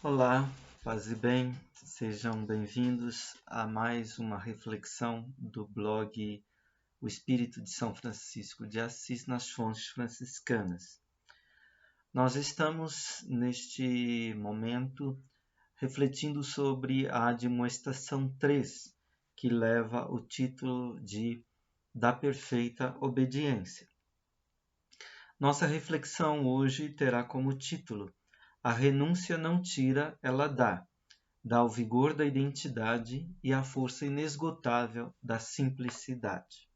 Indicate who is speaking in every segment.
Speaker 1: Olá, paz e bem, sejam bem-vindos a mais uma reflexão do blog O Espírito de São Francisco de Assis nas Fontes Franciscanas. Nós estamos, neste momento, refletindo sobre a admoestação 3, que leva o título de Da Perfeita Obediência. Nossa reflexão hoje terá como título A renúncia não tira, ela dá o vigor da identidade e a força inesgotável da simplicidade.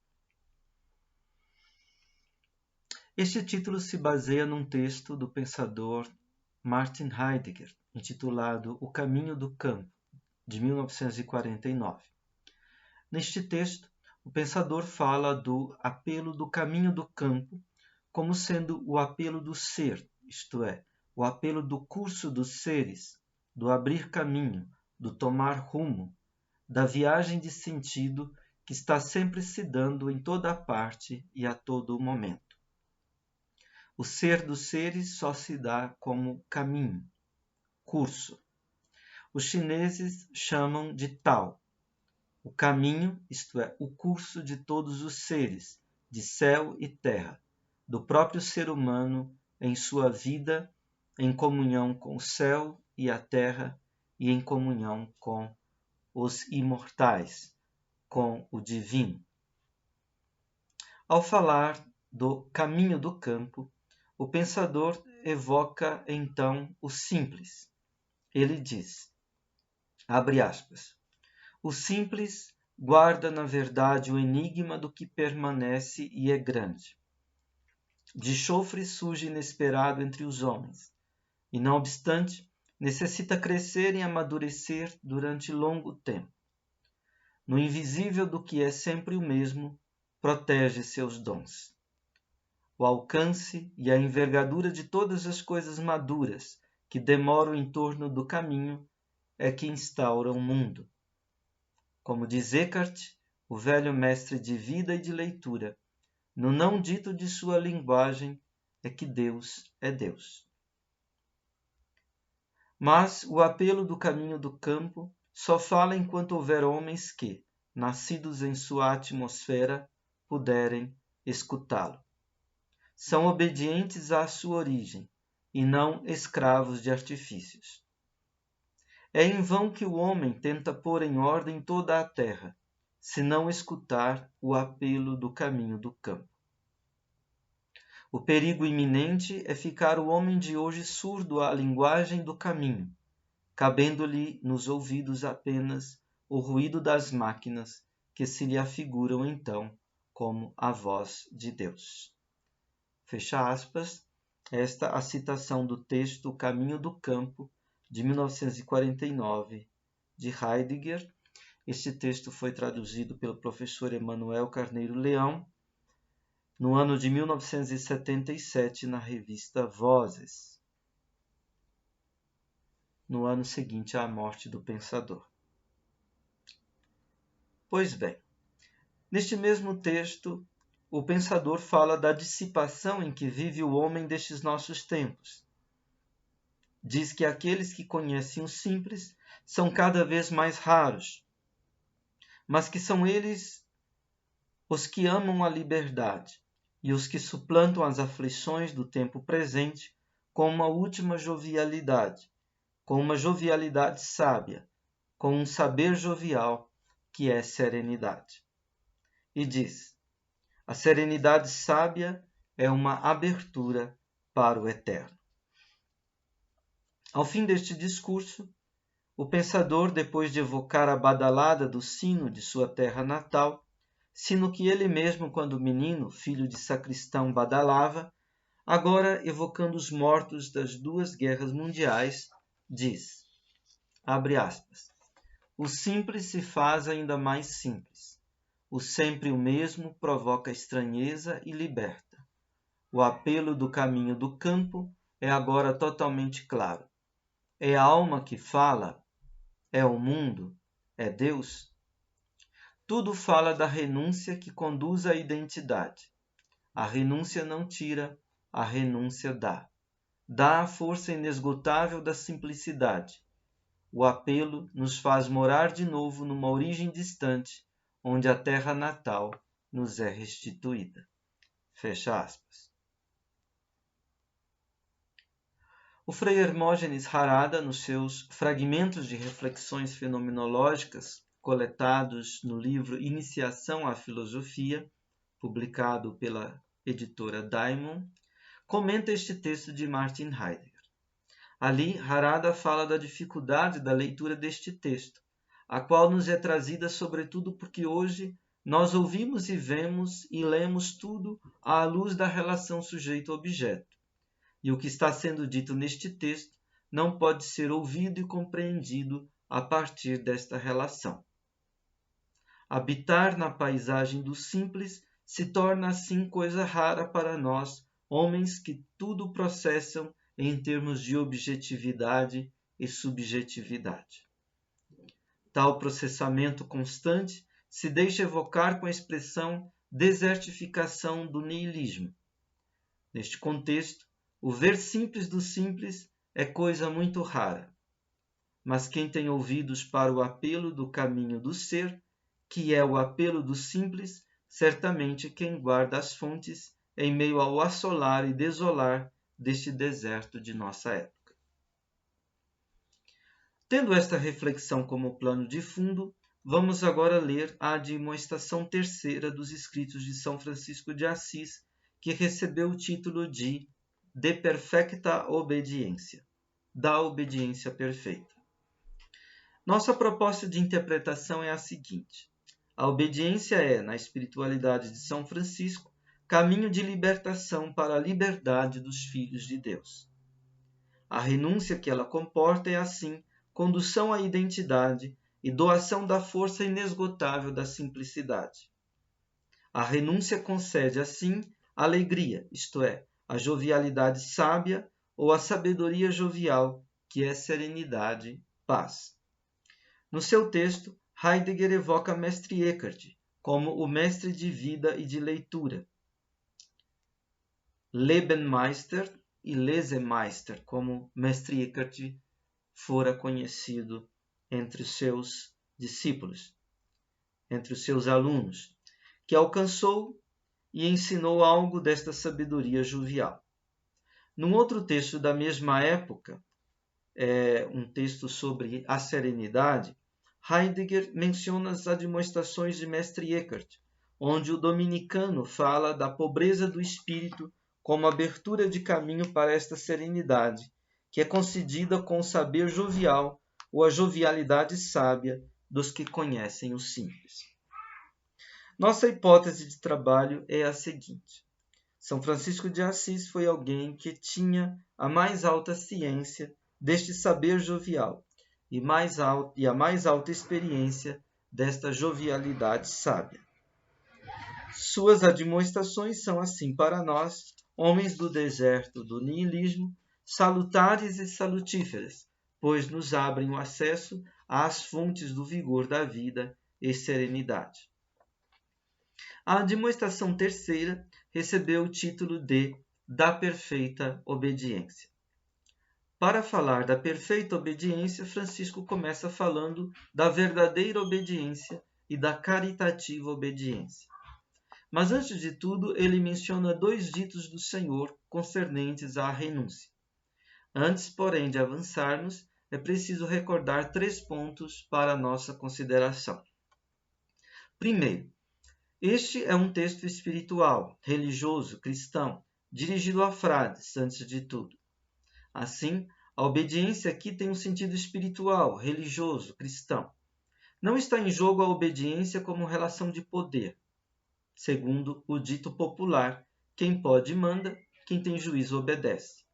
Speaker 1: Este título se baseia num texto do pensador Martin Heidegger, intitulado O Caminho do Campo, de 1949. Neste texto, o pensador fala do apelo do caminho do campo como sendo o apelo do ser, isto é, o apelo do curso dos seres, do abrir caminho, do tomar rumo, da viagem de sentido que está sempre se dando em toda parte e a todo momento. O ser dos seres só se dá como caminho, curso. Os chineses chamam de Tao, o caminho, isto é, o curso de todos os seres, de céu e terra, do próprio ser humano em sua vida, em comunhão com o céu e a terra e em comunhão com os imortais, com o divino. Ao falar do caminho do campo, o pensador evoca então o simples. Ele diz, abre aspas, o simples guarda na verdade o enigma do que permanece e é grande. De chofre surge inesperado entre os homens, e não obstante, necessita crescer e amadurecer durante longo tempo. No invisível do que é sempre o mesmo, protege seus dons. O alcance e a envergadura de todas as coisas maduras que demoram em torno do caminho é que instaura o mundo. Como diz Eckhart, o velho mestre de vida e de leitura, no não dito de sua linguagem é que Deus é Deus. Mas o apelo do caminho do campo só fala enquanto houver homens que, nascidos em sua atmosfera, puderem escutá-lo. São obedientes à sua origem e não escravos de artifícios. É em vão que o homem tenta pôr em ordem toda a terra, se não escutar o apelo do caminho do campo. O perigo iminente é ficar o homem de hoje surdo à linguagem do caminho, cabendo-lhe nos ouvidos apenas o ruído das máquinas que se lhe afiguram então como a voz de Deus. Fecha aspas, esta a citação do texto O Caminho do Campo, de 1949, de Heidegger. Este texto foi traduzido pelo professor Emanuel Carneiro Leão, no ano de 1977, na revista Vozes, no ano seguinte à morte do pensador. Pois bem, neste mesmo texto, o pensador fala da dissipação em que vive o homem destes nossos tempos. Diz que aqueles que conhecem o simples são cada vez mais raros, mas que são eles os que amam a liberdade e os que suplantam as aflições do tempo presente com uma última jovialidade, com uma jovialidade sábia, com um saber jovial que é serenidade. E diz, a serenidade sábia é uma abertura para o eterno. Ao fim deste discurso, o pensador, depois de evocar a badalada do sino de sua terra natal, sino que ele mesmo, quando menino, filho de sacristão, badalava, agora evocando os mortos das duas guerras mundiais, diz, abre aspas, o simples se faz ainda mais simples. O sempre o mesmo provoca estranheza e liberta. O apelo do caminho do campo é agora totalmente claro. É a alma que fala? É o mundo? É Deus? Tudo fala da renúncia que conduz à identidade. A renúncia não tira, a renúncia dá. dá a força inesgotável da simplicidade. O apelo nos faz morar de novo numa origem distante, onde a terra natal nos é restituída. Fecha aspas. O Frei Hermógenes Harada, nos seus fragmentos de reflexões fenomenológicas coletados no livro Iniciação à Filosofia, publicado pela editora Daimon, comenta este texto de Martin Heidegger. Ali, Harada fala da dificuldade da leitura deste texto, a qual nos é trazida sobretudo porque hoje nós ouvimos e vemos e lemos tudo à luz da relação sujeito-objeto. E o que está sendo dito neste texto não pode ser ouvido e compreendido a partir desta relação. Habitar na paisagem do simples se torna assim coisa rara para nós, homens que tudo processam em termos de objetividade e subjetividade. Tal processamento constante se deixa evocar com a expressão desertificação do niilismo. Neste contexto, o ver simples do simples é coisa muito rara. Mas quem tem ouvidos para o apelo do caminho do ser, que é o apelo do simples, certamente quem guarda as fontes em meio ao assolar e desolar deste deserto de nossa época. Tendo esta reflexão como plano de fundo, vamos agora ler a admoestação terceira dos escritos de São Francisco de Assis, que recebeu o título de De Perfecta Obediência, da obediência perfeita. Nossa proposta de interpretação é a seguinte: a obediência é, na espiritualidade de São Francisco, caminho de libertação para a liberdade dos filhos de Deus. A renúncia que ela comporta é, assim, condução à identidade e doação da força inesgotável da simplicidade. A renúncia concede, assim, alegria, isto é, a jovialidade sábia ou a sabedoria jovial, que é serenidade, paz. No seu texto, Heidegger evoca Mestre Eckhart como o mestre de vida e de leitura. Lebenmeister e Lesemeister, como Mestre Eckhart fora conhecido entre os seus discípulos, entre os seus alunos, que alcançou e ensinou algo desta sabedoria jovial. Num outro texto da mesma época, um texto sobre a serenidade, Heidegger menciona as admoestações de Mestre Eckhart, onde o dominicano fala da pobreza do espírito como abertura de caminho para esta serenidade, que é concedida com o saber jovial ou a jovialidade sábia dos que conhecem o simples. Nossa hipótese de trabalho é a seguinte: São Francisco de Assis foi alguém que tinha a mais alta ciência deste saber jovial e a mais alta experiência desta jovialidade sábia. Suas admoestações são, assim, para nós, homens do deserto do niilismo, salutares e salutíferas, pois nos abrem o acesso às fontes do vigor da vida e serenidade. A admoestação terceira recebeu o título de Da Perfeita Obediência. Para falar da perfeita obediência, Francisco começa falando da verdadeira obediência e da caritativa obediência. Mas antes de tudo, ele menciona 2 ditos do Senhor concernentes à renúncia. Antes, porém, de avançarmos, é preciso recordar 3 pontos para a nossa consideração. Primeiro, este é um texto espiritual, religioso, cristão, dirigido a frades, antes de tudo. Assim, a obediência aqui tem um sentido espiritual, religioso, cristão. Não está em jogo a obediência como relação de poder. Segundo o dito popular, quem pode manda, quem tem juízo obedece.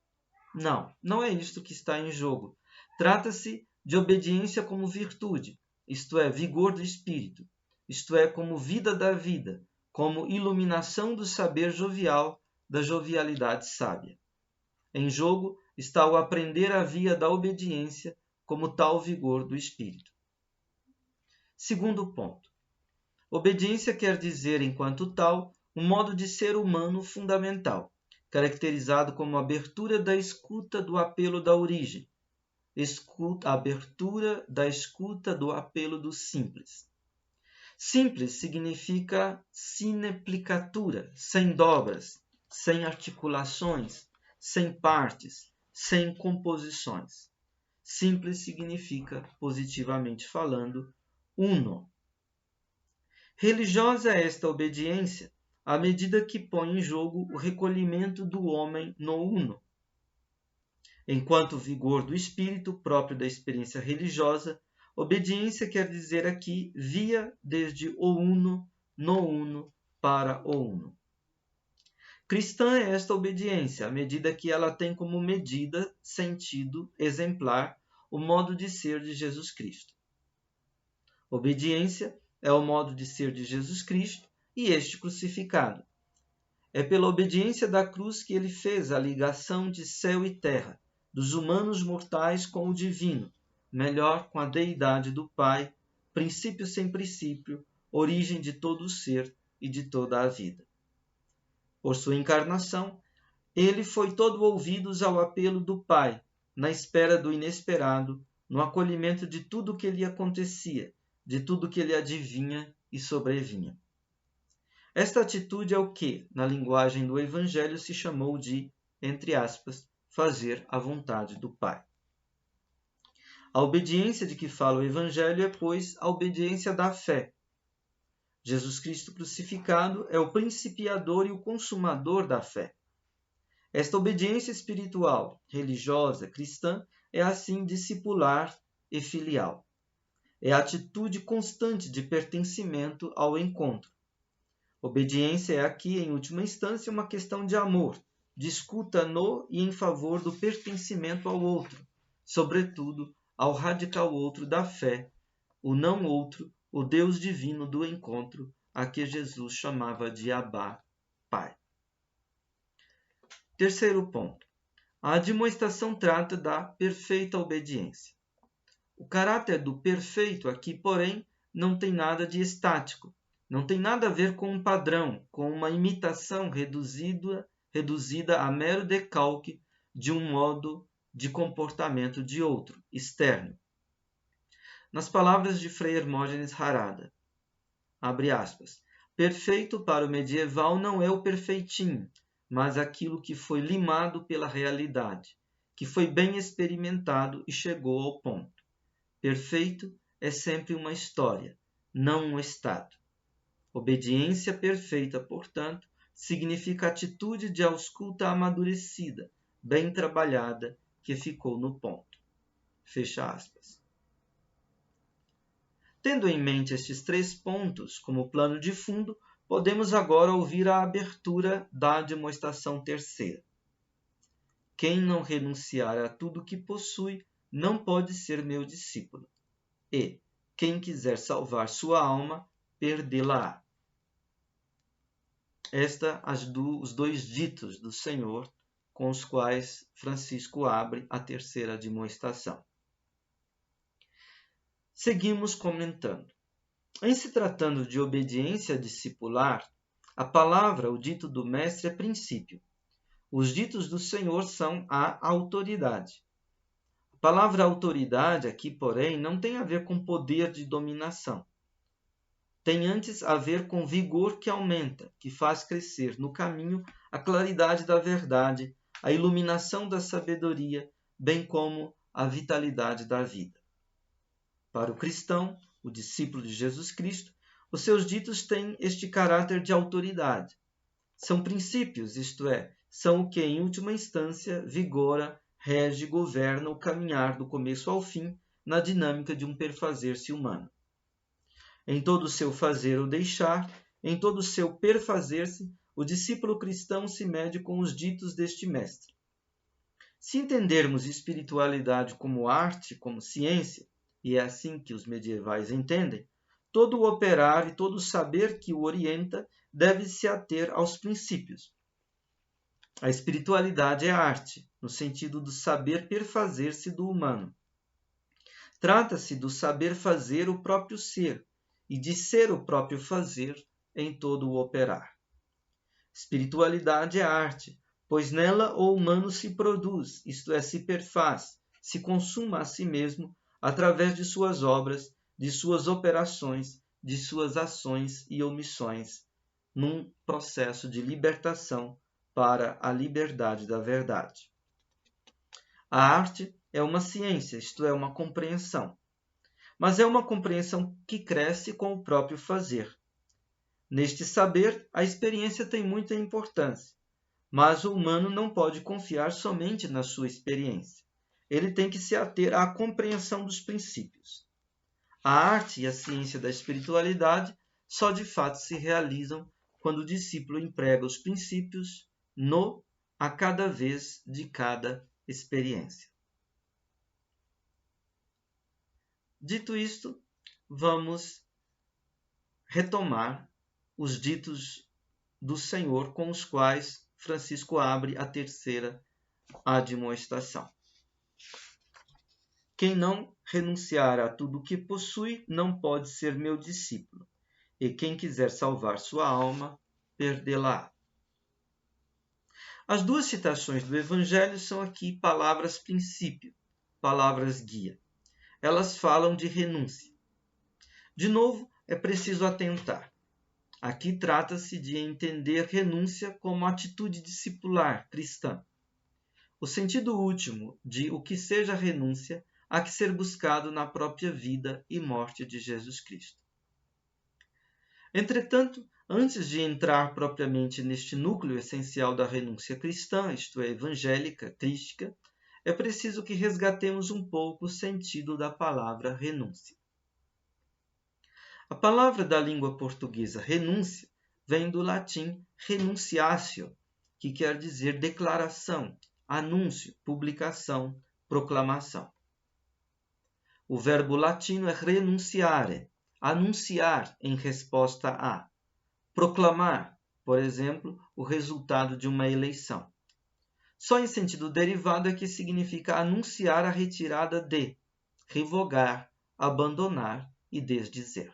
Speaker 1: Não é isto que está em jogo. Trata-se de obediência como virtude, isto é, vigor do espírito, isto é, como vida da vida, como iluminação do saber jovial, da jovialidade sábia. Em jogo está o aprender a via da obediência como tal vigor do espírito. Segundo ponto. Obediência quer dizer, enquanto tal, um modo de ser humano fundamental, caracterizado como abertura da escuta do apelo da origem, abertura da escuta do apelo do simples. Simples significa sineplicatura, sem dobras, sem articulações, sem partes, sem composições. Simples significa, positivamente falando, uno. Religiosa é esta obediência à medida que põe em jogo o recolhimento do homem no uno. Enquanto vigor do espírito próprio da experiência religiosa, obediência quer dizer aqui via desde o uno, no uno, para o uno. Cristã é esta obediência, à medida que ela tem como medida, sentido, exemplar, o modo de ser de Jesus Cristo. Obediência é o modo de ser de Jesus Cristo e este crucificado. É pela obediência da cruz que ele fez a ligação de céu e terra, dos humanos mortais com o divino, melhor com a deidade do Pai, princípio sem princípio, origem de todo o ser e de toda a vida. Por sua encarnação, ele foi todo ouvidos ao apelo do Pai, na espera do inesperado, no acolhimento de tudo o que lhe acontecia, de tudo que lhe adivinha e sobrevinha. Esta atitude é o que, na linguagem do Evangelho, se chamou de, entre aspas, fazer a vontade do Pai. A obediência de que fala o Evangelho é, pois, a obediência da fé. Jesus Cristo crucificado é o principiador e o consumador da fé. Esta obediência espiritual, religiosa, cristã, é assim discipular e filial. É a atitude constante de pertencimento ao encontro. Obediência é aqui, em última instância, uma questão de amor, de escuta no e em favor do pertencimento ao outro, sobretudo ao radical outro da fé, o não outro, o Deus divino do encontro, a que Jesus chamava de Abá, Pai. Terceiro ponto. A admoestação trata da perfeita obediência. O caráter do perfeito aqui, porém, não tem nada de estático, não tem nada a ver com um padrão, com uma imitação reduzida a mero decalque de um modo de comportamento de outro, externo. Nas palavras de Frei Hermógenes Harada, abre aspas, perfeito para o medieval não é o perfeitinho, mas aquilo que foi limado pela realidade, que foi bem experimentado e chegou ao ponto. Perfeito é sempre uma história, não um estado. Obediência perfeita, portanto, significa atitude de ausculta amadurecida, bem trabalhada, que ficou no ponto. Fecha aspas. Tendo em mente estes 3 pontos como plano de fundo, podemos agora ouvir a abertura da admoestação terceira. Quem não renunciar a tudo que possui, não pode ser meu discípulo. E, quem quiser salvar sua alma, perdê-la-á. Os 2 ditos do Senhor, com os quais Francisco abre a terceira admoestação. Seguimos comentando. Em se tratando de obediência discipular, a palavra, o dito do Mestre, é princípio. Os ditos do Senhor são a autoridade. A palavra autoridade aqui, porém, não tem a ver com poder de dominação. Tem antes a ver com vigor que aumenta, que faz crescer no caminho a claridade da verdade, a iluminação da sabedoria, bem como a vitalidade da vida. Para o cristão, o discípulo de Jesus Cristo, os seus ditos têm este caráter de autoridade. São princípios, isto é, são o que, em última instância, vigora, rege e governa o caminhar do começo ao fim na dinâmica de um perfazer-se humano. Em todo o seu fazer ou deixar, em todo o seu perfazer-se, o discípulo cristão se mede com os ditos deste mestre. Se entendermos espiritualidade como arte, como ciência, e é assim que os medievais entendem, todo o operar e todo o saber que o orienta deve se ater aos princípios. A espiritualidade é arte, no sentido do saber perfazer-se do humano. Trata-se do saber fazer o próprio ser e de ser o próprio fazer em todo o operar. Espiritualidade é arte, pois nela o humano se produz, isto é, se perfaz, se consuma a si mesmo através de suas obras, de suas operações, de suas ações e omissões, num processo de libertação para a liberdade da verdade. A arte é uma ciência, isto é, uma compreensão, mas é uma compreensão que cresce com o próprio fazer. Neste saber, a experiência tem muita importância, mas o humano não pode confiar somente na sua experiência. Ele tem que se ater à compreensão dos princípios. A arte e a ciência da espiritualidade só de fato se realizam quando o discípulo emprega os princípios no a cada vez de cada experiência. Dito isto, vamos retomar os ditos do Senhor com os quais Francisco abre a terceira admoestação. Quem não renunciar a tudo o que possui não pode ser meu discípulo, e quem quiser salvar sua alma, perdê-la. As duas citações do Evangelho são aqui palavras princípio, palavras guia. Elas falam de renúncia. De novo, é preciso atentar. Aqui trata-se de entender renúncia como atitude discipular cristã. O sentido último de o que seja renúncia há que ser buscado na própria vida e morte de Jesus Cristo. Entretanto, antes de entrar propriamente neste núcleo essencial da renúncia cristã, isto é, evangélica, crística, é preciso que resgatemos um pouco o sentido da palavra renúncia. A palavra da língua portuguesa renúncia vem do latim renunciatio, que quer dizer declaração, anúncio, publicação, proclamação. O verbo latino é renunciare, anunciar em resposta a, proclamar, por exemplo, o resultado de uma eleição. Só em sentido derivado é que significa anunciar a retirada de, revogar, abandonar e desdizer.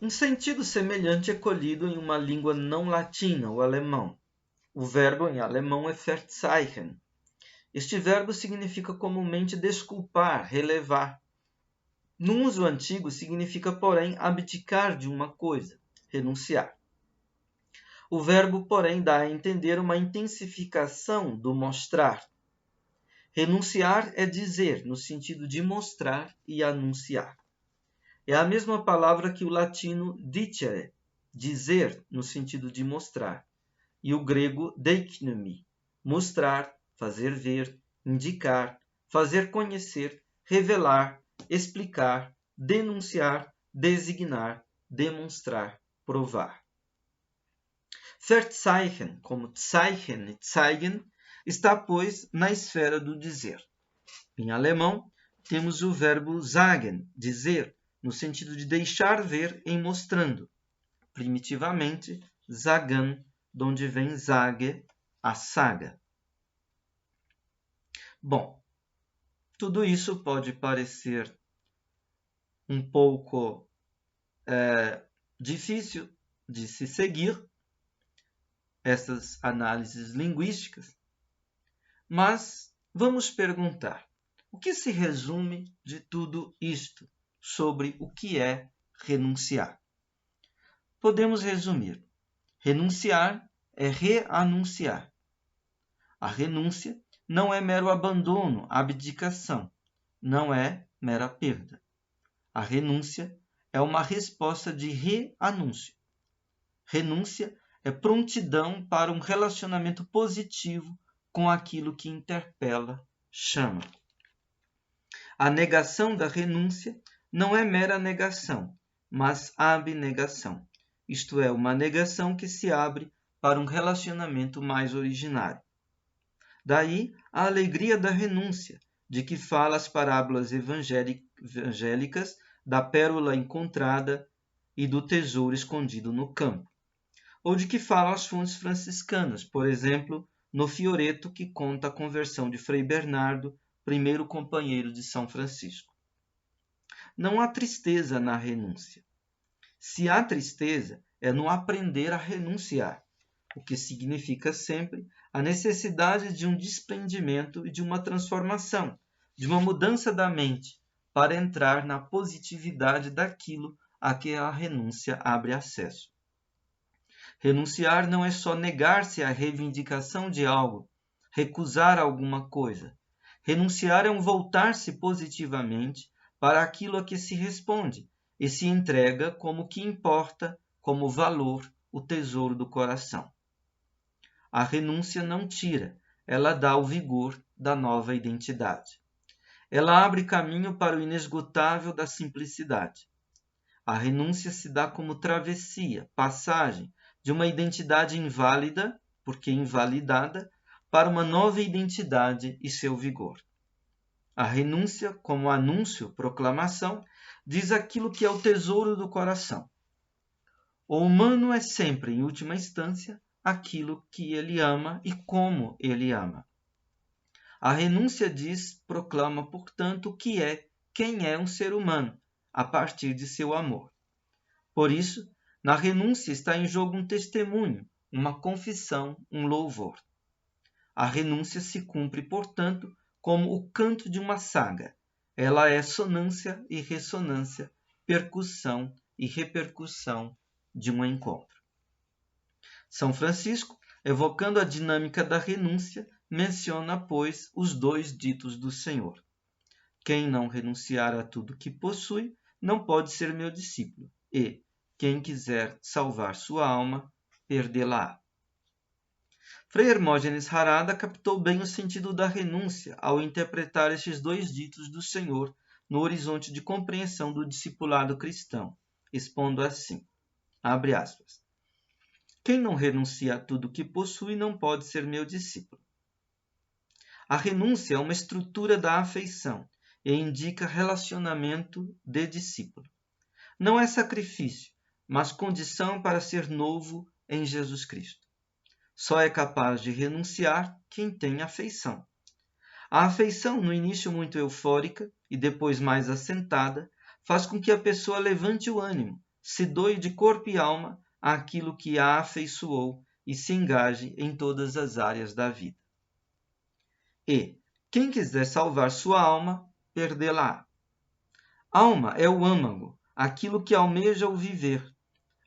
Speaker 1: Um sentido semelhante é colhido em uma língua não latina, o alemão. O verbo em alemão é verzeichnen. Este verbo significa comumente desculpar, relevar. No uso antigo, significa, porém, abdicar de uma coisa, renunciar. O verbo, porém, dá a entender uma intensificação do mostrar. Renunciar é dizer, no sentido de mostrar e anunciar. É a mesma palavra que o latino dicere, dizer, no sentido de mostrar, e o grego deiknumi, mostrar, fazer ver, indicar, fazer conhecer, revelar, explicar, denunciar, designar, demonstrar, provar. Verzeichen, como zeichen e zeigen, está, pois, na esfera do dizer. Em alemão, temos o verbo sagen, dizer, no sentido de deixar ver em mostrando. Primitivamente, sagen, de onde vem sage, a saga. Bom, tudo isso pode parecer um pouco difícil de se seguir, essas análises linguísticas, mas vamos perguntar, o que se resume de tudo isto sobre o que é renunciar? Podemos resumir. Renunciar é reanunciar. A renúncia não é mero abandono, abdicação, não é mera perda. A renúncia é uma resposta de reanúncio. Renúncia é prontidão para um relacionamento positivo com aquilo que interpela, chama. A negação da renúncia não é mera negação, mas abnegação. Isto é, uma negação que se abre para um relacionamento mais originário. Daí a alegria da renúncia, de que fala as parábolas evangélicas da pérola encontrada e do tesouro escondido no campo. Ou de que falam as fontes franciscanas, por exemplo, no Fioreto, que conta a conversão de Frei Bernardo, primeiro companheiro de São Francisco. Não há tristeza na renúncia. Se há tristeza, é no aprender a renunciar. o que significa sempre a necessidade de um desprendimento e de uma transformação, de uma mudança da mente, para entrar na positividade daquilo a que a renúncia abre acesso. Renunciar não é só negar-se à reivindicação de algo, recusar alguma coisa. Renunciar é um voltar-se positivamente para aquilo a que se responde e se entrega como que importa, como valor, o tesouro do coração. A renúncia não tira, ela dá o vigor da nova identidade. Ela abre caminho para o inesgotável da simplicidade. A renúncia se dá como travessia, passagem de uma identidade inválida, porque invalidada, para uma nova identidade e seu vigor. A renúncia, como anúncio, proclamação, diz aquilo que é o tesouro do coração. O humano é sempre, em última instância, aquilo que ele ama e como ele ama. A renúncia diz, proclama, portanto, o que é, quem é um ser humano, a partir de seu amor. Por isso, na renúncia está em jogo um testemunho, uma confissão, um louvor. A renúncia se cumpre, portanto, como o canto de uma saga. Ela é sonância e ressonância, percussão e repercussão de um encontro. São Francisco, evocando a dinâmica da renúncia, menciona, pois, os dois ditos do Senhor. Quem não renunciar a tudo que possui, não pode ser meu discípulo. E quem quiser salvar sua alma, perdê-la. Frei Hermógenes Harada captou bem o sentido da renúncia ao interpretar estes dois ditos do Senhor no horizonte de compreensão do discipulado cristão, expondo assim, abre aspas, quem não renuncia a tudo que possui não pode ser meu discípulo. A renúncia é uma estrutura da afeição e indica relacionamento de discípulo. Não é sacrifício, mas condição para ser novo em Jesus Cristo. Só é capaz de renunciar quem tem afeição. A afeição, no início muito eufórica e depois mais assentada, faz com que a pessoa levante o ânimo, se doe de corpo e alma àquilo que a afeiçoou e se engaje em todas as áreas da vida. E quem quiser salvar sua alma, perdê-la. Alma é o âmago, aquilo que almeja o viver,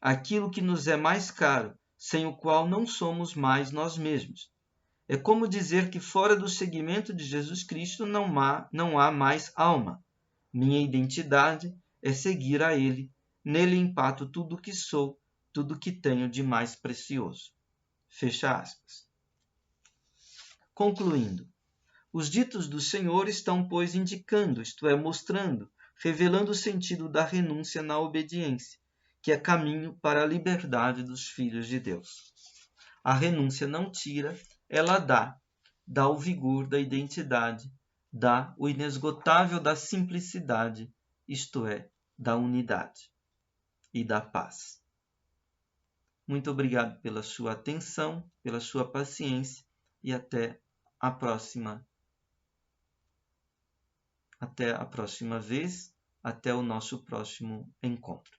Speaker 1: aquilo que nos é mais caro, sem o qual não somos mais nós mesmos. É como dizer que fora do seguimento de Jesus Cristo não há mais alma. Minha identidade é seguir a Ele. Nele empato tudo o que sou, tudo o que tenho de mais precioso. Fecha aspas. Concluindo, os ditos do Senhor estão, pois, indicando, isto é, mostrando, revelando o sentido da renúncia na obediência, que é caminho para a liberdade dos filhos de Deus. A renúncia não tira, ela dá o vigor da identidade, dá o inesgotável da simplicidade, isto é, da unidade e da paz. Muito obrigado pela sua atenção, pela sua paciência e até a próxima vez, até o nosso próximo encontro.